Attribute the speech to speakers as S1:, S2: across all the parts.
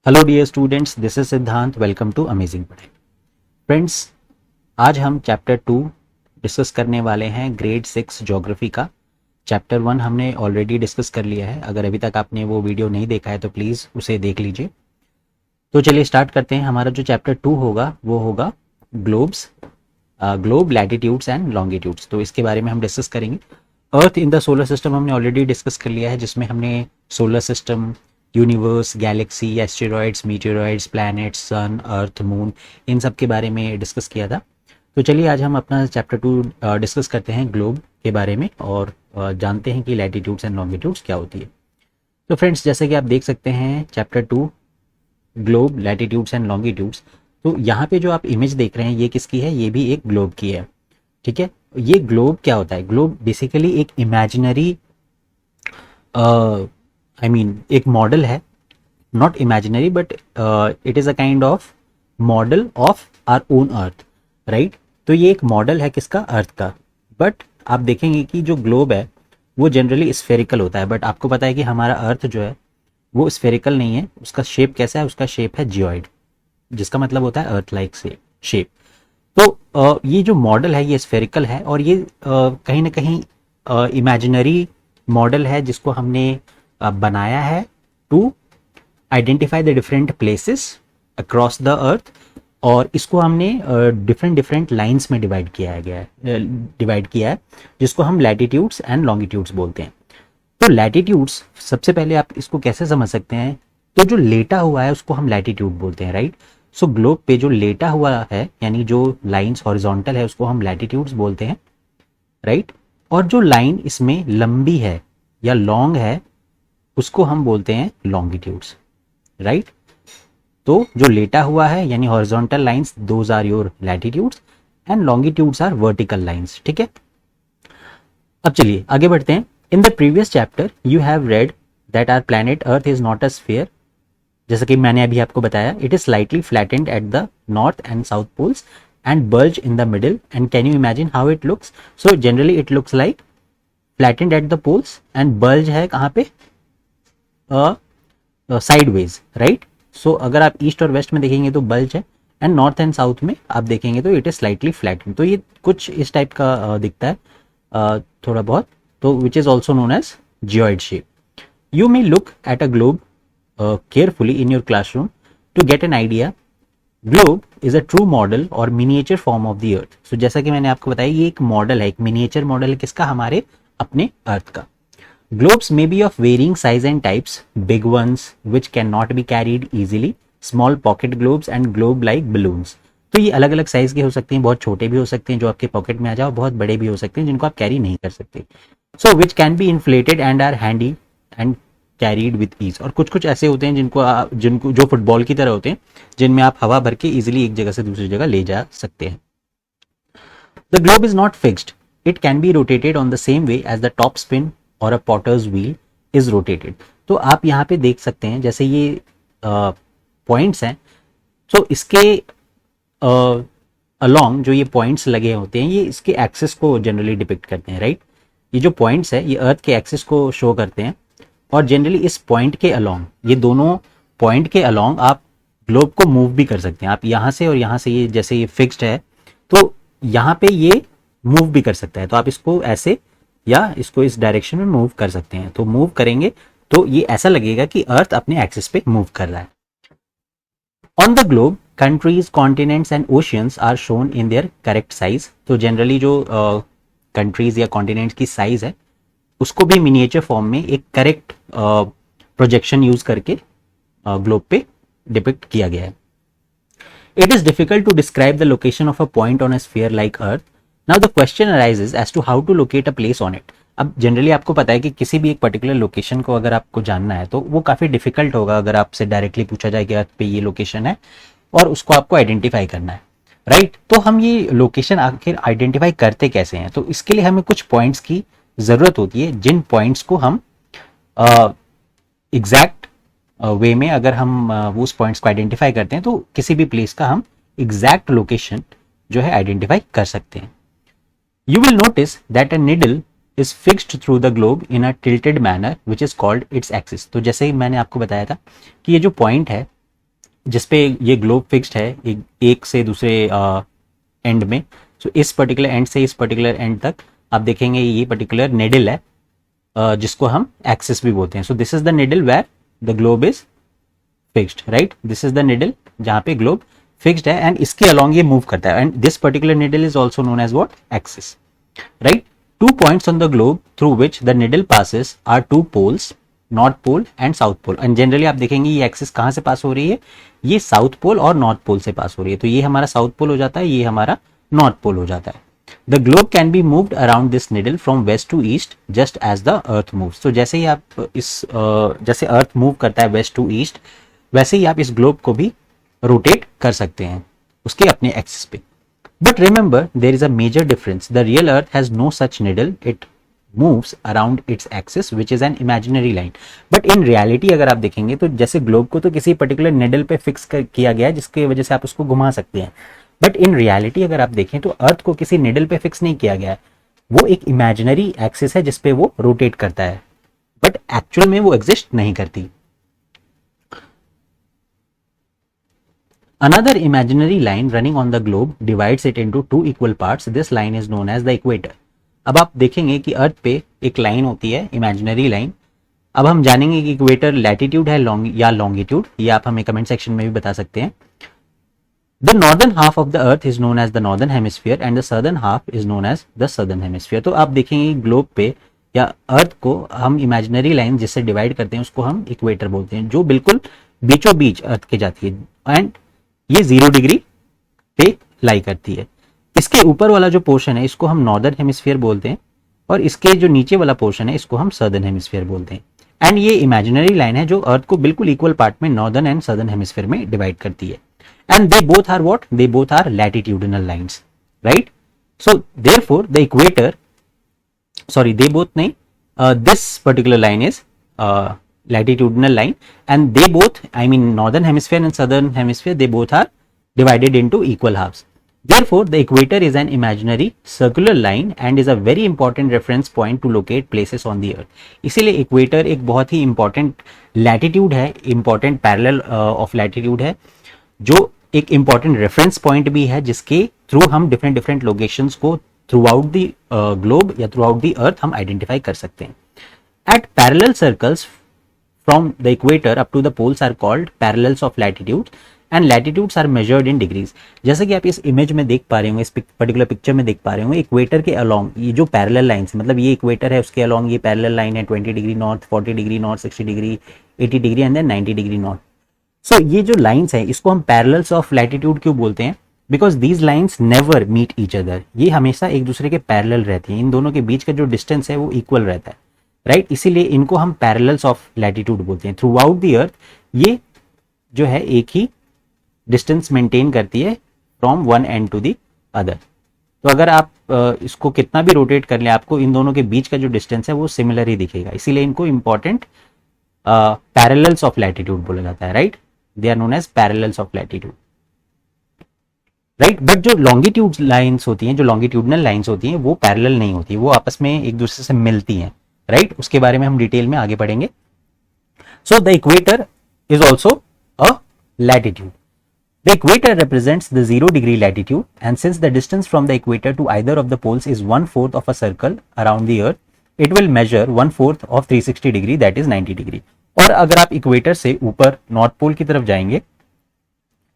S1: Hello dear students, this is Siddhant. Welcome to amazing Padhai. Friends, आज हम chapter 2 discuss करने वाले हैं, ग्रेड 6 ज्योग्राफी का। चैप्टर 1 हमने ऑलरेडी डिस्कस कर लिया है। अगर अभी तक आपने वो वीडियो नहीं देखा है तो प्लीज़ उसे देख लीजिए। तो चलिए स्टार्ट करते हैं। हमारा जो चैप्टर 2 होगा वो होगा ग्लोब, लैटिट्यूड्स एंड लॉन्गिट्यूड्स। तो इसके बारे में हम डिस्कस करेंगे। Earth in the solar system हमने ऑलरेडी डिस्कस कर लिया है, जिसमें हमने solar system, universe, galaxy, asteroids, meteoroids, planets, sun, earth, moon, इन सब के बारे में डिस्कस किया था। तो चलिए आज हम अपना चैप्टर 2 डिस्कस करते हैं ग्लोब के बारे में और जानते हैं कि लैटिट्यूड्स एंड लॉन्गिट्यूड्स क्या होती है। तो फ्रेंड्स, जैसे कि आप देख सकते हैं chapter 2 globe, latitudes and longitudes. तो यहाँ पे जो आप इमेज देख रहे हैं ये किसकी है? ये भी एक ग्लोब की है। ठीक है, ये ग्लोब क्या होता है? ग्लोब बेसिकली एक इमेजिनरी एक मॉडल है, not imaginary but it is a kind of model of our own earth, right. तो ये एक मॉडल है किसका? अर्थ का। बट आप देखेंगे कि जो ग्लोब है वो जनरली स्फेरिकल होता है, बट आपको पता है कि हमारा अर्थ जो है वो स्फेरिकल नहीं है। उसका शेप कैसा है? उसका शेप है जियोइड, जिसका मतलब होता है अर्थ लाइक शेप। तो ये जो मॉडल है ये स्फेरिकल है और ये कहीं ना कहीं इमेजिनरी मॉडल है, जिसको हमने बनाया है to identify the different places across the earth. और इसको हमने डिफरेंट लाइंस में डिवाइड किया है, जिसको हम लैटिट्यूड्स एंड लॉन्गिट्यूड्स बोलते हैं। तो लैटिट्यूड्स, सबसे पहले आप इसको कैसे समझ सकते हैं? तो जो लेटा हुआ है उसको हम लैटिट्यूड बोलते हैं, राइट। सो ग्लोब पे जो लेटा हुआ है, यानी जो लाइंस हॉरिजॉन्टल है, उसको हम लैटिट्यूड्स बोलते हैं, राइट। और जो लाइन इसमें लंबी है या लॉन्ग है उसको हम बोलते हैं लॉन्गिट्यूड्स, राइट। तो जो लेटा हुआ है यानी horizontal lines, those are your latitudes and longitudes are vertical lines. ठीक है, अब चलिए आगे बढ़ते हैं। In the previous chapter you have read that our planet earth is not a sphere. जैसा कि मैंने अभी आपको बताया, it is slightly flattened at the north and south poles and bulge in the middle. And can you imagine how it looks? So generally it looks like flattened at the poles and bulge है कहाँ पे? Sideways, right. सो अगर आप east और waste में देखेंगे तो bulge है, एंड नॉर्थ एंड साउथ में आप देखेंगे तो इट इज स्लाइटली फ्लैटेंड। तो ये कुछ इस टाइप का दिखता है थोड़ा बहुत, तो which is also known as geoid shape. You may look at a globe carefully in your classroom to get an idea. Globe is a true model or miniature form of the earth. So जैसा कि मैंने आपको बताया, ये एक model है, एक miniature model है किसका? हमारे अपने अर्थ का। Globes may be of varying size and types, big ones which cannot be carried easily, small pocket globes and globe like balloons. तो ये अलग अलग साइज के हो सकते हैं, बहुत छोटे भी हो सकते हैं जो आपके पॉकेट में आ जाओ, बहुत बड़े भी हो सकते हैं जिनको आप कैरी नहीं कर सकते। So which can be inflated and are handy and carried with ease. और कुछ कुछ ऐसे होते हैं जिनको जो फुटबॉल की तरह होते हैं, जिनमें आप हवा भर के इजिली एक जगह से दूसरी जगह ले जा सकते हैं। The globe is not fixed, it can be rotated on the same way as the top spin और a potter's wheel is rotated. तो आप यहाँ पे देख सकते हैं जैसे ये पॉइंट्स हैं, तो इसके अलोंग जो ये पॉइंट्स लगे होते हैं ये इसके एक्सिस को जनरली डिपिक्ट करते हैं, राइट। ये जो पॉइंट्स है ये अर्थ के एक्सिस को शो करते हैं, और जनरली इस पॉइंट के अलोंग, ये दोनों पॉइंट के अलोंग आप ग्लोब को मूव भी कर सकते हैं। आप यहाँ से और यहाँ से, ये जैसे ये फिक्स्ड है तो यहाँ पे ये मूव भी कर सकता है, तो आप इसको ऐसे या इसको इस डायरेक्शन में मूव कर सकते हैं। तो मूव करेंगे तो ये ऐसा लगेगा कि अर्थ अपने एक्सिस पे मूव कर रहा है। On the globe countries, continents and oceans are shown in their correct size. तो जनरली जो कंट्रीज या कॉन्टिनेंट्स की साइज है उसको भी मिनिएचर फॉर्म में एक करेक्ट प्रोजेक्शन यूज करके ग्लोब पे डिपिक्ट किया गया है। It is difficult to describe the location of a point on a sphere like earth. Now the question arises as to how to locate a place on it. अब generally आपको पता है कि किसी भी एक पर्टिकुलर लोकेशन को अगर आपको जानना है तो वो काफी डिफिकल्ट होगा अगर आपसे डायरेक्टली पूछा जाए कि अर्थ पे ये लोकेशन है और उसको आपको आइडेंटिफाई करना है, राइट। तो हम ये लोकेशन आखिर आइडेंटिफाई करते कैसे हैं? तो इसके लिए हमें कुछ पॉइंट्स की जरूरत होती है, जिन पॉइंट्स को हम एग्जैक्ट वे में अगर हम उस पॉइंट्स को आइडेंटिफाई करते हैं तो किसी भी प्लेस का हम एग्जैक्ट लोकेशन जो है आइडेंटिफाई कर सकते हैं। You will notice that a needle is fixed through the globe in a tilted manner which is called its axis. तो जैसे ही मैंने आपको बताया था कि ये जो पॉइंट है जिसपे ये ग्लोब फिक्स्ड है एक से दूसरे एंड में। सो इस पर्टिकुलर एंड से इस पर्टिकुलर एंड तक आप देखेंगे ये पर्टिकुलर निडल है, जिसको हम एक्सिस भी बोलते हैं। So this is the needle where the globe is fixed, right. This is the needle जहां पे ग्लोब फिक्स्ड है एंड इसके अलोंग ये मूव करता है, and this particular needle is also known as what, axis, right. 2 points on the globe through which the needle passes are 2 poles, north pole and south pole. And generally आप देखेंगे ये axis कहां से पास हो रही है, ये साउथ पोल और नॉर्थ पोल से पास हो रही है। तो ये हमारा साउथ पोल हो जाता है, ये हमारा नॉर्थ पोल हो जाता है। The globe can be moved around this needle from west to east just as the earth moves. तो जैसे ही आप जैसे अर्थ मूव करता है वेस्ट टू ईस्ट, वैसे ही आप इस ग्लोब को भी रोटेट कर सकते हैं उसके अपने एक्सिस पे। But remember, there is a major difference. The real Earth has no such needle. It moves around its axis, which is an imaginary line. But in reality, अगर आप देखेंगे तो जैसे ग्लोब को तो किसी पर्टिकुलर निडल पे फिक्स किया गया है, जिसकी वजह से आप उसको घुमा सकते हैं। बट इन रियलिटी अगर आप देखें तो अर्थ को किसी निडल पे फिक्स नहीं किया गया है, वो एक इमेजिनरी एक्सिस है जिसपे वो रोटेट करता है, बट एक्चुअल में वो एग्जिस्ट नहीं करती। Another imaginary line running on the globe divides it into 2 equal parts. This line is known as the equator. अब आप देखेंगे कि अर्थ पे एक लाइन होती है, इमेजिनरी लाइन। अब हम जानेंगे कि इक्वेटर लैटिट्यूड है या लॉन्गिट्यूड, ये आप हमें कमेंट सेक्शन में भी बता सकते हैं। The northern half of the earth is known as the northern hemisphere and the southern half is known as the southern hemisphere. तो आप देखेंगे ग्लोब पे या अर्थ को हम इमेजिनरी लाइन जिससे डिवाइड करते हैं उसको हम इक्वेटर बोलते हैं, जो बिल्कुल बीचों बीच अर्थ के जाती है एंड ये 0 डिग्री पे लाई करती है। इसके ऊपर वाला जो पोर्शन है इसको हम नॉर्दर्न हेमिस्फीयर बोलते हैं और इसके जो नीचे वाला पोर्शन है इसको हम सदर्न हेमिस्फीयर बोलते हैं। एंड ये इमेजिनरी लाइन है जो अर्थ को बिल्कुल इक्वल पार्ट में नॉर्दर्न एंड सदर्न हेमिस्फीयर में डिवाइड करती है। And they both are what, they both are latitudinal lines, right. So therefore the equator, sorry they both नहीं, this particular line is latitudinal line and they both, I mean northern hemisphere and southern hemisphere, they both are divided into equal halves. Therefore the equator is an imaginary circular line and is a very important reference point to locate places on the earth. इसीलिए equator एक बहुत ही important latitude है, important parallel of latitude है, जो एक important reference point भी है जिसके थ्रू हम different locations को throughout the globe या throughout the earth हम identify कर सकते हैं. At parallel circles from the equator up to the poles are called parallels of latitudes and latitudes are measured in degrees. जैसे कि आप इस इमेज में देख पा रहे होंगे, इस पर्टिकुलर पिक्चर में देख पा रहे होंगे, इक्वेटर के अलोंग ये जो पैरेलल लाइंस, मतलब ये इक्वेटर है उसके अलोंग ये पैरेलल लाइन है 20 degree north, 40 degree north, 60 degree, 80 degree and then 90 degree north. So ये जो लाइंस है इसको हम पैरेलल्स ऑफ लैटिट्यूड क्यों बोलते हैं? Because these lines never meet each other, ये हमेशा एक दूसरे के पैरेलल रहती हैं, इन दोनों के बीच का जो डिस्टेंस है वो इक्वल रहता है, राइट। इसीलिए इनको हम पैरेलल्स ऑफ लैटिट्यूड बोलते हैं। थ्रू आउट द अर्थ ये जो है एक ही डिस्टेंस मेंटेन करती है from one end to the other. तो अगर आप इसको कितना भी रोटेट कर लें, आपको इन दोनों के बीच का जो डिस्टेंस है वो सिमिलर ही दिखेगा, इसीलिए इनको इंपॉर्टेंट पैरेलल्स ऑफ लैटिट्यूड बोला जाता है, right. They are known as parallels of latitude, right. But जो लॉन्गिट्यूड लाइंस होती हैं, जो लॉन्गिट्यूडनल लाइंस होती हैं, वो पैरेलल नहीं होती, वो आपस में एक दूसरे से मिलती हैं, राइट। उसके बारे में हम डिटेल में आगे पढ़ेंगे। So the equator is also a latitude. The equator represents the 0 degree latitude and since the distance from the equator to either of the poles is 1/4 of a circle around the earth, it will measure 1/4 of 360 degree, that is 90 degree. और अगर आप equator से ऊपर north pole की तरफ जाएंगे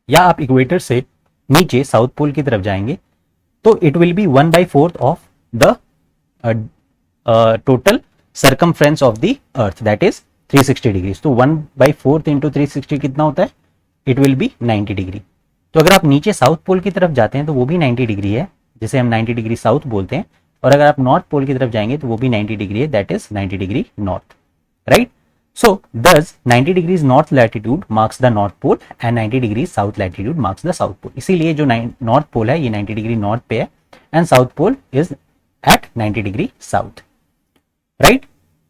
S1: या आप इक्वेटर से नीचे साउथ पोल की तरफ जाएंगे तो it will be 1/4 of the total circumference of the earth, that is 360 degrees. तो 1/4 into 360 कितना होता है? It will be 90 degree. तो अगर आप नीचे साउथ पोल की तरफ जाते हैं तो वो भी 90 डिग्री है, जिसे हम 90 डिग्री साउथ बोलते हैं, और अगर आप नॉर्थ पोल की तरफ जाएंगे तो वो भी 90 डिग्री है, that is 90 degree north, right. So this 90 degrees north latitude marks the north pole and 90 degree south latitude marks the south pole. इसीलिए जो नॉर्थ पोल है ये 90 डिग्री नॉर्थ पे है and south pole is at 90 degree south, right.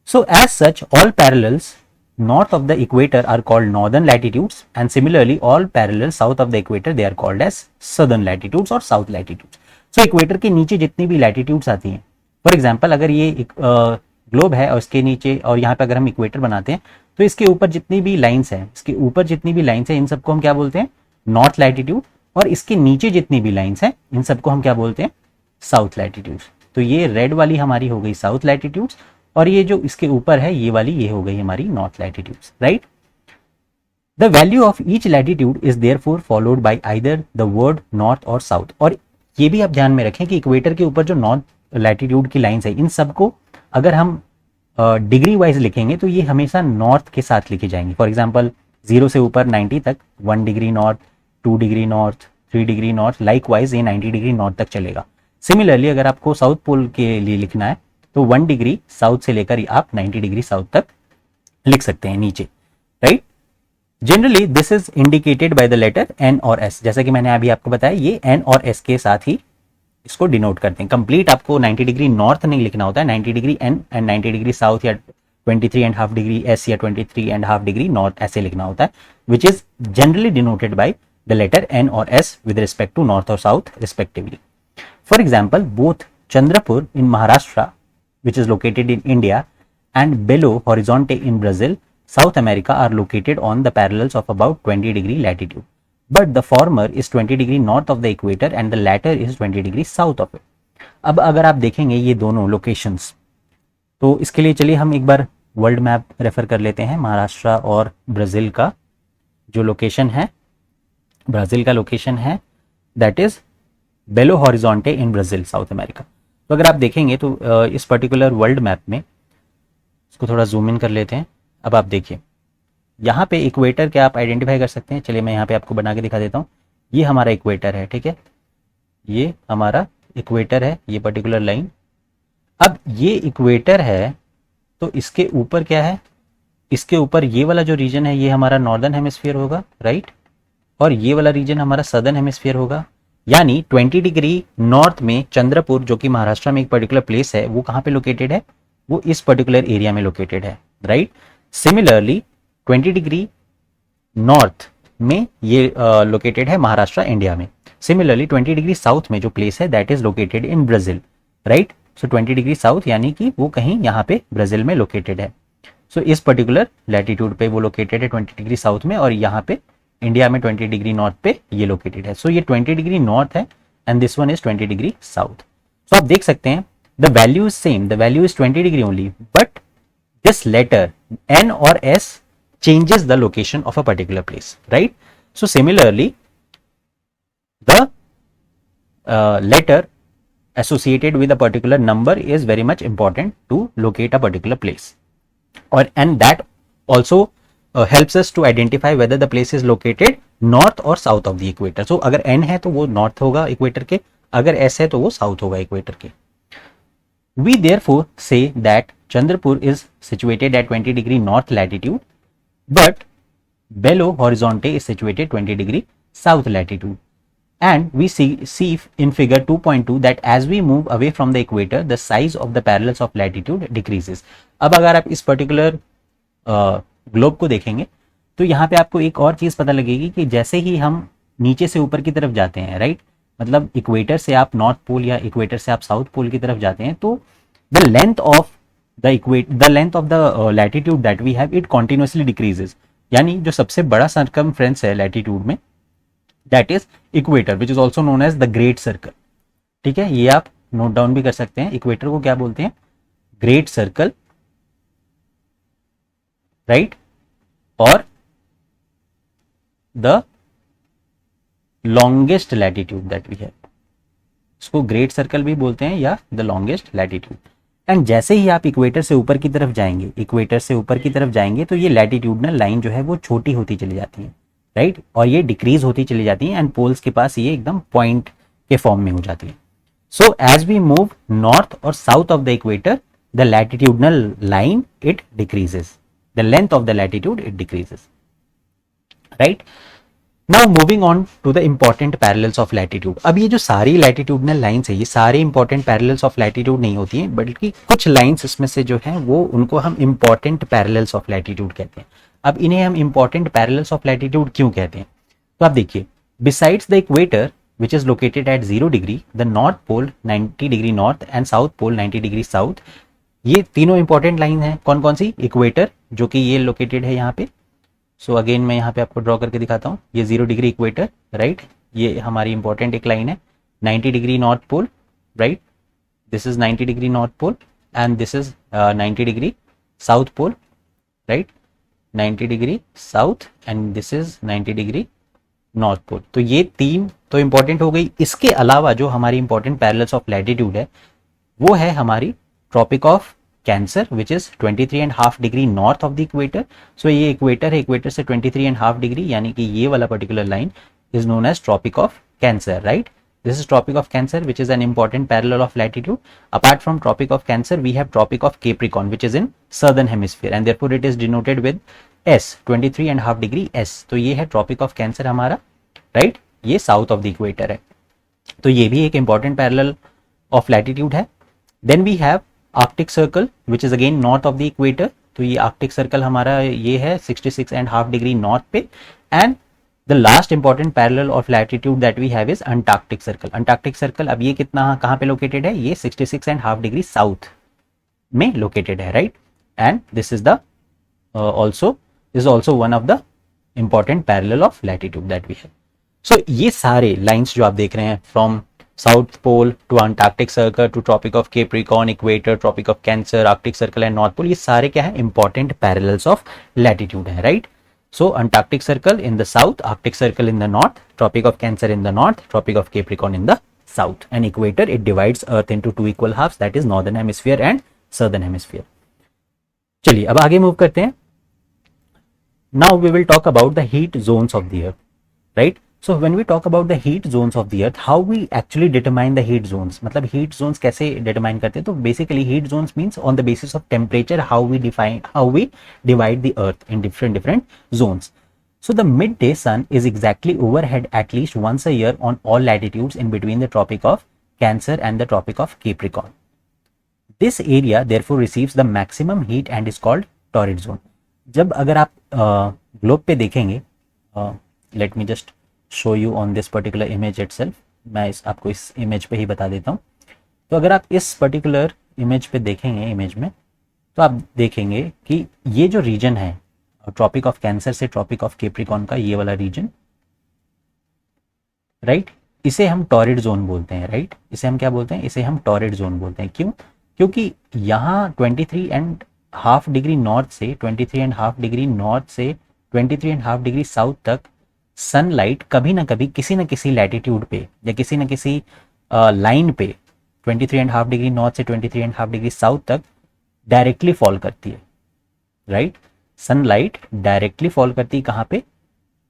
S1: So as such all parallels north of the equator are called northern latitudes and similarly all parallel south of the equator they are called as southern latitudes or south latitudes. So equator के नीचे जितनी भी latitudes आती हैं, for example अगर ये globe है और इसके नीचे और यहाँ पे अगर हम इक्वेटर बनाते हैं तो इसके ऊपर जितनी भी लाइंस हैं, इसके ऊपर जितनी भी लाइंस हैं, इन सबको हम क्या बोलते हैं, नॉर्थ लैटिट्यूड, और इसके नीचे जितनी भी लाइंस हैं, इन सबको हम क्या बोलते हैं, साउथ लैटिट्यूड। तो ये रेड वाली हमारी हो गई साउथ लैटिट्यूड्स, और ये जो इसके ऊपर है ये वाली, ये हो गई हमारी north latitudes, right. The value of each latitude is therefore followed by either the word north और साउथ। और ये भी आप ध्यान में रखें कि इक्वेटर के ऊपर जो नॉर्थ लैटिट्यूड की लाइंस है, इन सबको अगर हम डिग्री वाइज लिखेंगे तो ये हमेशा नॉर्थ के साथ लिखे जाएंगे। फॉर एग्जांपल 0 से ऊपर 90 तक 1 degree north, 2 degree north, 3 degree north, like wise ये 90 डिग्री नॉर्थ तक चलेगा। सिमिलरली अगर आपको साउथ पोल के लिए लिखना है तो 1 डिग्री साउथ से लेकर आप 90 डिग्री साउथ तक लिख सकते हैं नीचे, right. Generally this is indicated by the letter N और एस। जैसा कि मैंने अभी आपको बताया, ये एन और एस के साथ ही इसको डिनोट करते हैं। कंप्लीट आपको 90 डिग्री नॉर्थ नहीं लिखना होता है, 90 degree N and 90 degree south, या 23.5 डिग्री एस या 23.5 डिग्री नॉर्थ ऐसे लिखना होता है, which is generally denoted by the letter N और S with respect to north और south respectively. For example, both Chandrapur in Maharashtra which is located in India and Belo Horizonte in Brazil, South America are located on the parallels of about 20 degree latitude. But the former is 20 degree north of the equator and the latter is 20 degree south of it. अब अगर आप देखेंगे ये दोनों locations, तो इसके लिए चलिए हम एक बार वर्ल्ड मैप रेफर कर लेते हैं। महाराष्ट्र और ब्राज़ील का जो लोकेशन है, ब्राज़ील का लोकेशन है that is Belo Horizonte in Brazil, South America. तो अगर आप देखेंगे तो इस पर्टिकुलर वर्ल्ड मैप में, इसको थोड़ा जूम इन कर लेते हैं। अब आप देखिए यहाँ पे इक्वेटर क्या आप आइडेंटिफाई कर सकते हैं। चलिए मैं यहाँ पे आपको बना के दिखा देता हूँ। ये हमारा इक्वेटर है, ठीक है, ये हमारा इक्वेटर है, ये पर्टिकुलर लाइन। अब ये इक्वेटर है तो इसके ऊपर क्या है, इसके ऊपर ये वाला जो रीजन है ये हमारा नॉर्दर्न हेमिस्फीयर होगा, राइट, और ये वाला रीजन हमारा सदर्न हेमिस्फीयर होगा। यानी 20 डिग्री नॉर्थ में चंद्रपुर, जो कि महाराष्ट्र में एक पर्टिकुलर प्लेस है, वो कहाँ पे लोकेटेड है, वो इस पर्टिकुलर एरिया में लोकेटेड है, राइट। सिमिलरली 20 डिग्री नॉर्थ में ये लोकेटेड है महाराष्ट्र इंडिया में। सिमिलरली 20 डिग्री साउथ में जो प्लेस है that is located in Brazil, right. So 20 degree south यानी कि वो कहीं यहाँ पे ब्राजील में लोकेटेड है। सो इस पर्टिकुलर लैटिट्यूड पे वो लोकेटेड है 20 डिग्री साउथ में, और यहाँ पे इंडिया में 20 डिग्री नॉर्थ पे ये लोकेटेड है। सो ये 20 डिग्री नॉर्थ है and this one is 20 degree south. So आप देख सकते हैं the value is same, the value is 20 degree only, but this letter N और S changes the location of a particular place, right? So similarly the letter associated with a particular number is very much important to locate a particular place, or and that also helps us to identify whether the place is located north or south of the equator. So अगर n है तो वो north होगा equator के, अगर s है तो वो south होगा equator के। We therefore say that Chandrapur is situated at 20 degree north latitude, but Belo Horizonte is situated 20 degree south latitude. And we see in figure 2.2 that as we move away from the equator, the size of the parallels of latitude decreases. अब अगर आप इस particular globe को देखेंगे तो यहाँ पे आपको एक और चीज पता लगेगी कि जैसे ही हम नीचे से ऊपर की तरफ जाते हैं, राइट, मतलब इक्वेटर से आप नॉर्थ पोल या इक्वेटर से आप साउथ पोल की तरफ जाते हैं, तो the length of the latitude that we have it continuously decreases. यानी जो सबसे बड़ा सर्कमफ्रेंस है लैटिट्यूड में that is equator, which is also known as the great circle. ठीक है, ये आप नोट डाउन भी कर सकते हैं। इक्वेटर को क्या बोलते हैं, ग्रेट सर्कल, राइट, और the longest latitude that we have, इसको ग्रेट सर्कल भी बोलते हैं या द लॉन्गेस्ट लैटिट्यूड। एंड जैसे ही आप इक्वेटर से ऊपर की तरफ जाएंगे, इक्वेटर से ऊपर की तरफ जाएंगे तो ये लैटिट्यूडनल लाइन जो है वो छोटी होती चली जाती है, राइट, और ये डिक्रीज होती चली जाती है एंड पोल्स के पास ये एकदम पॉइंट के फॉर्म में हो जाती है। So as we move north और south of the equator, the latitudinal line it decreases, the length of the latitude it decreases, right. Now moving on to the important parallels of latitude. अब ये जो सारी latitudinal lines है, ये सारे important parallels of latitude नहीं होती हैं, बल्कि कुछ लाइंस इसमें से जो है वो उनको हम इंपॉर्टेंट पैरेलल्स ऑफ लैटिट्यूड कहते हैं। अब इन्हें हम इंपॉर्टेंट पैरेलल्स ऑफ लैटिट्यूड क्यों कहते हैं, तो आप देखिए, besides the equator which is located at 0 degree, the north pole 90 degree north and south pole 90 degree south, ये तीनों इंपॉर्टेंट लाइन है, कौन कौन सी? इक्वेटर जो कि ये लोकेटेड है यहाँ पे। सो अगेन मैं यहाँ पे आपको ड्रॉ करके दिखाता हूँ, ये 0 डिग्री इक्वेटर, राइट, ये हमारी इंपॉर्टेंट एक लाइन है। 90 degree north pole, right, this is 90 degree north pole and this is 90 degree south pole, right, 90 degree south and this is 90 degree north pole. तो ये तीन तो इंपॉर्टेंट हो गई। इसके अलावा जो हमारी इंपॉर्टेंट पैरेलल्स ऑफ लैटिट्यूड है वो है हमारी tropic of cancer which is 23.5 degree north of the equator. So ये इक्वेटर है, इक्वेटर से 23.5 डिग्री, यानी कि ये वाला particular line is known as tropic of cancer, right. This is Tropic of Cancer, which is an important parallel of latitude. Apart from Tropic of Cancer, we have Tropic of Capricorn, which is in southern hemisphere, and therefore it is denoted with S, 23.5 degree S. तो ये है Tropic of Cancer हमारा, right? ये south of the equator है, तो ये भी एक important parallel of latitude है। Then we have Arctic Circle, which is again north of the equator. तो ये Arctic Circle हमारा ये है 66.5 degree north पे, and the last important parallel of latitude that we have is Antarctic Circle. Antarctic Circle अब ये कितना कहाँ पे located है? ये 66.5 degree south में located है, right? And this is the also one of the important parallel of latitude that we have. So ये सारे lines जो आप देख रहे हैं from South Pole to Antarctic Circle to Tropic of Capricorn, Equator, Tropic of Cancer, Arctic Circle and North Pole, ये सारे क्या है? Important parallels of latitude है, right? So Antarctic Circle in the south, Arctic Circle in the north, Tropic of Cancer in the north, Tropic of Capricorn in the south, and equator it divides Earth into two equal halves, that is northern hemisphere and southern hemisphere. चलिए अब आगे move करते हैं। Now we will talk about the heat zones of the Earth, right? So when we talk about the heat zones of the Earth, how we actually determine the heat zones, मतलब heat zones कैसे determine करते हैं? तो basically heat zones means on the basis of temperature how we divide the Earth in different zones. So the midday sun is exactly overhead at least once a year on all latitudes in between the Tropic of Cancer and the Tropic of Capricorn. This area therefore receives the maximum heat and is called torrid zone. जब अगर आप globe पे देखेंगे, let me just show you on this particular image itself, मैं आपको इस image पे ही बता देता हूँ। तो अगर आप इस पर्टिकुलर इमेज पे देखेंगे, इमेज में, तो आप देखेंगे कि ये जो रीजन है ट्रॉपिक ऑफ कैंसर से ट्रॉपिक ऑफ कैप्रिकॉर्न का, ये वाला रीजन, राइट, इसे हम टॉरिड जोन बोलते हैं, राइट, इसे हम क्या बोलते हैं? इसे हम टॉरिड जोन बोलते हैं। क्यों? क्योंकि यहाँ 23.5 डिग्री नॉर्थ से 23.5 डिग्री नॉर्थ से 23.5 डिग्री साउथ तक सनलाइट कभी ना कभी किसी न किसी लैटिट्यूड पे या किसी न किसी लाइन पे 23.5 डिग्री नॉर्थ से 23.5 डिग्री साउथ तक डायरेक्टली फॉल करती है, राइट। सनलाइट डायरेक्टली फॉल करती है कहाँ पे?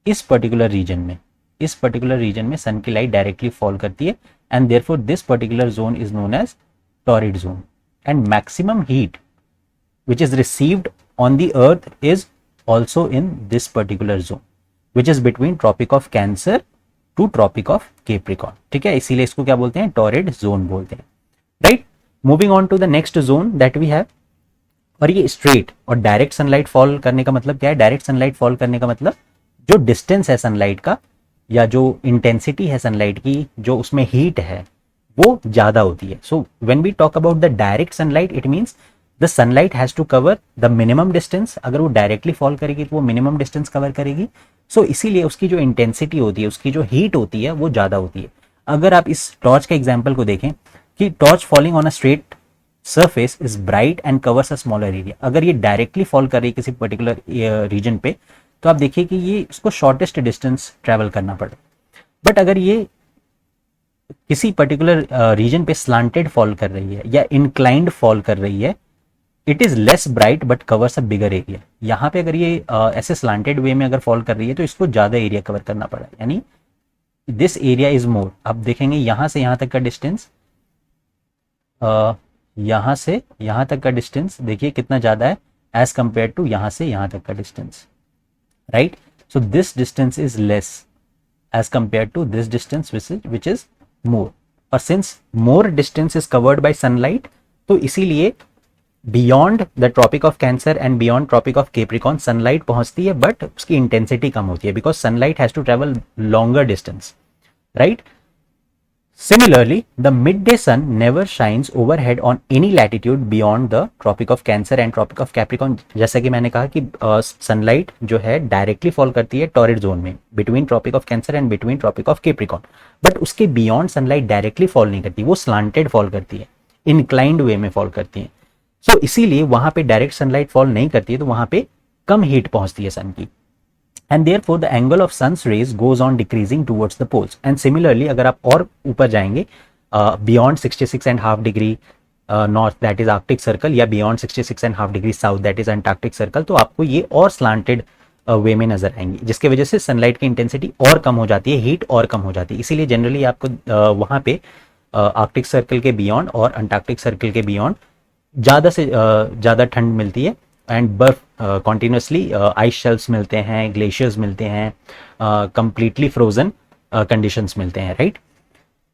S1: इस पर्टिकुलर रीजन में, इस पर्टिकुलर रीजन में सन की लाइट डायरेक्टली फॉल करती है, and therefore this particular zone is known as torrid zone, and maximum heat which is received on the earth is also in this particular zone which is between Tropic of Cancer to Tropic of Capricorn, ठीक है, इसीलिए इसको क्या बोलते हैं? Torrid zone बोलते हैं, right. Moving on to the next zone that we have, और ये स्ट्रेट और डायरेक्ट सनलाइट फॉल करने का मतलब क्या है? डायरेक्ट सनलाइट फॉल करने का मतलब जो डिस्टेंस है सनलाइट का या जो इंटेंसिटी है सनलाइट की, जो उसमें हीट है वो ज्यादा होती है। So when we talk about the direct sunlight, it means the sunlight has to cover the minimum distance. अगर वो डायरेक्टली फॉल करेगी तो वो मिनिमम डिस्टेंस कवर करेगी, सो इसीलिए उसकी जो इंटेंसिटी होती है, उसकी जो हीट होती है वो ज्यादा होती है। अगर आप इस टॉर्च के एग्जाम्पल को देखें कि torch falling on a straight surface is bright and covers a smaller area, अगर ये डायरेक्टली फॉल कर रही है किसी पर्टिकुलर रीजन पे, तो आप देखिए कि ये उसको शॉर्टेस्ट डिस्टेंस ट्रेवल करना पड़े। बट अगर ये किसी पर्टिकुलर रीजन पे स्लांटेड फॉल कर रही है या इंक्लाइंड फॉल कर रही है, it is less bright but covers a bigger area. यहाँ पे अगर ये ऐसे स्लांटेड वे में अगर फॉल कर रही है तो इसको ज्यादा एरिया कवर करना पड़ा, यानी दिस एरिया इज मोर। आप देखेंगे यहाँ से यहाँ तक का डिस्टेंस, यहाँ से यहाँ तक का डिस्टेंस देखिए कितना ज्यादा है एज कंपेयर टू यहाँ से यहाँ तक का distance, right. So this distance is less as compare to this distance which is more, और since more distance is covered by sunlight, तो इसीलिए beyond the tropic of cancer and beyond tropic of capricorn sunlight पहुंचती है, but उसकी intensity कम होती है because sunlight has to travel longer distance, right. Similarly, the midday sun never shines overhead on any latitude beyond the Tropic of Cancer and Tropic of Capricorn. जैसा कि मैंने कहा कि सनलाइट जो है डायरेक्टली फॉल करती है टॉरिड जोन में, between tropic of cancer and between tropic of capricorn, but उसके बियॉन्ड सनलाइट डायरेक्टली फॉल नहीं करती, वो स्लांटेड फॉल करती है, इंक्लाइंड वे में फॉल करती है। सो इसीलिए वहां पे डायरेक्ट सनलाइट फॉल नहीं करती है, तो वहां पे कम हीट पहुंचती है सन की, and therefore the angle of sun's rays goes on decreasing towards the poles. And similarly, अगर आप और ऊपर जाएंगे beyond 66.5 degree north, that is Arctic Circle, या beyond 66.5 degree south, that is Antarctic Circle, तो आपको ये और slanted वे में नजर आएंगी, जिसके वजह से सनलाइट की इंटेंसिटी और कम हो जाती है, हीट और कम हो जाती है। इसीलिए जनरली आपको वहां पे आर्कटिक सर्कल के बियॉन्ड और अंटार्कटिक सर्कल के बियॉन्ड ज़्यादा से ज़्यादा ठंड मिलती है, एंड बर्फ कॉन्टिन्यूसली आइस शेल्फ्स मिलते हैं, ग्लेशियर्स मिलते हैं, कंप्लीटली फ्रोजन कंडीशंस मिलते हैं, right.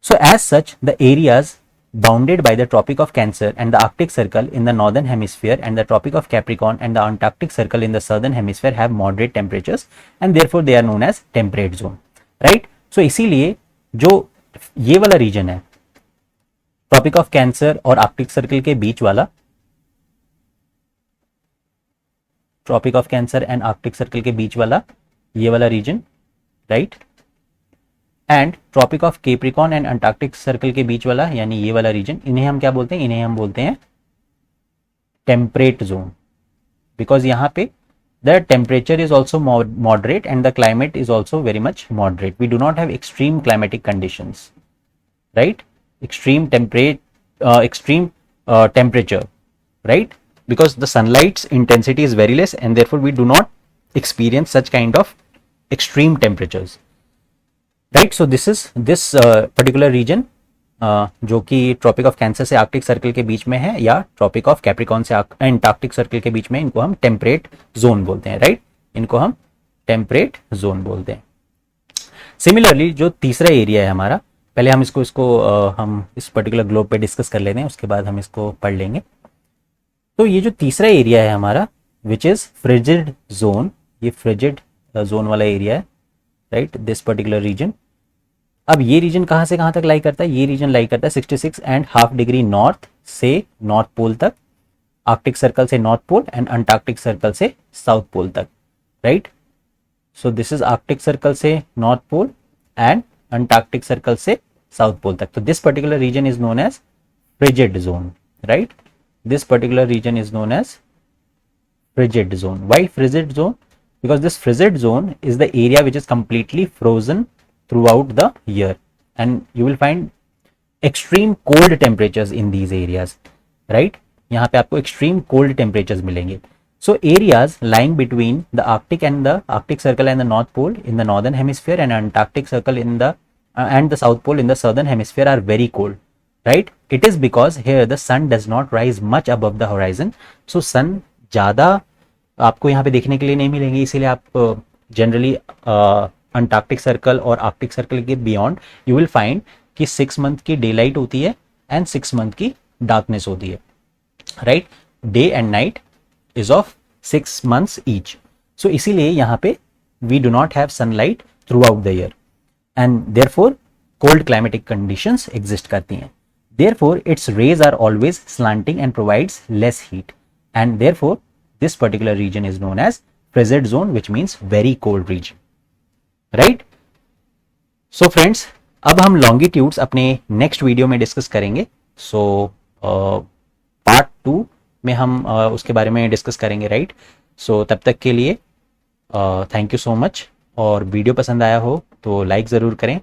S1: So as such the areas bounded by the Tropic of Cancer and the Arctic Circle in the northern hemisphere and the Tropic of Capricorn and the Antarctic Circle in the southern hemisphere have moderate temperatures and therefore they are known as temperate zone, right? So इसीलिए जो ये वाला region है tropic of cancer और arctic circle के बीच वाला, tropic of cancer and arctic circle के बीच वाला ये वाला region, right, and tropic of capricorn and Antarctic circle के बीच वाला यानी ये वाला रीजन, इन्हें हम क्या बोलते हैं? इन्हें हम बोलते हैं टेम्परेट जोन, बिकॉज यहाँ पे the temperature is also moderate and the climate is also very much moderate. We do not have extreme climatic conditions, right, extreme temperature, right, because the sunlight's intensity is very less and therefore we do not experience such kind of extreme temperatures, right. So this particular region जो कि tropic of cancer से Arctic circle के बीच में है या tropic of Capricorn से Antarctic circle के बीच में, इनको हम टेम्परेट जोन बोलते हैं, राइट, इनको हम टेम्परेट जोन बोलते हैं. सिमिलरली जो तीसरा एरिया है हमारा, पहले हम हम इस पर्टिकुलर ग्लोब पे डिस्कस कर लेते हैं, उसके बाद हम इसको पढ़ लेंगे. तो ये जो तीसरा एरिया है हमारा विच इज फ्रिजिड जोन, ये फ्रिजिड जोन वाला एरिया है, राइट, दिस पर्टिकुलर रीजन. अब ये रीजन कहाँ से कहाँ तक लाई करता है? ये रीजन लाई करता है 66.5 डिग्री नॉर्थ से नॉर्थ पोल तक, आर्कटिक सर्कल से north pole and Antarctic circle से साउथ पोल तक, right. So this is Arctic circle से north pole and Antarctic circle से साउथ पोल तक. तो this particular region is known as frigid zone, right. This particular region is known as frigid zone. Why frigid zone? Because this frigid zone is the area which is completely frozen throughout the year and you will find extreme cold temperatures in these areas, right. यहाँ पे आपको extreme cold temperatures मिलेंगे. So areas lying between the Arctic and the Arctic Circle and the North Pole in the northern hemisphere and Antarctic Circle in the and the South Pole in the southern hemisphere are very cold, right. It is because here the sun does not rise much above the horizon, so sun ज़्यादा आपको यहाँ पे देखने के लिए नहीं मिलेंगे, इसीलिए आप जनरली अंटार्कटिक सर्कल और आर्कटिक सर्कल के बियॉन्ड यू विल फाइंड कि 6 मंथ की डे लाइट होती है एंड 6 मंथ की डार्कनेस होती है, right. Day and night is of 6 months each. So इसीलिए यहाँ पे we do not have sunlight through the year and therefore cold climatic conditions exist करती हैं. Therefore its rays are always slanting and provides less heat and therefore this particular region is known as frigid zone, which means very cold region, right. So friends, अब हम longitudes अपने next video में discuss करेंगे. So part 2 में हम उसके बारे में discuss करेंगे, right. So तब तक के लिए thank you so much, और वीडियो पसंद आया हो तो लाइक ज़रूर करें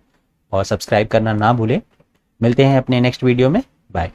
S1: और सब्सक्राइब करना ना भूलें. मिलते हैं अपने नेक्स्ट वीडियो में. बाय.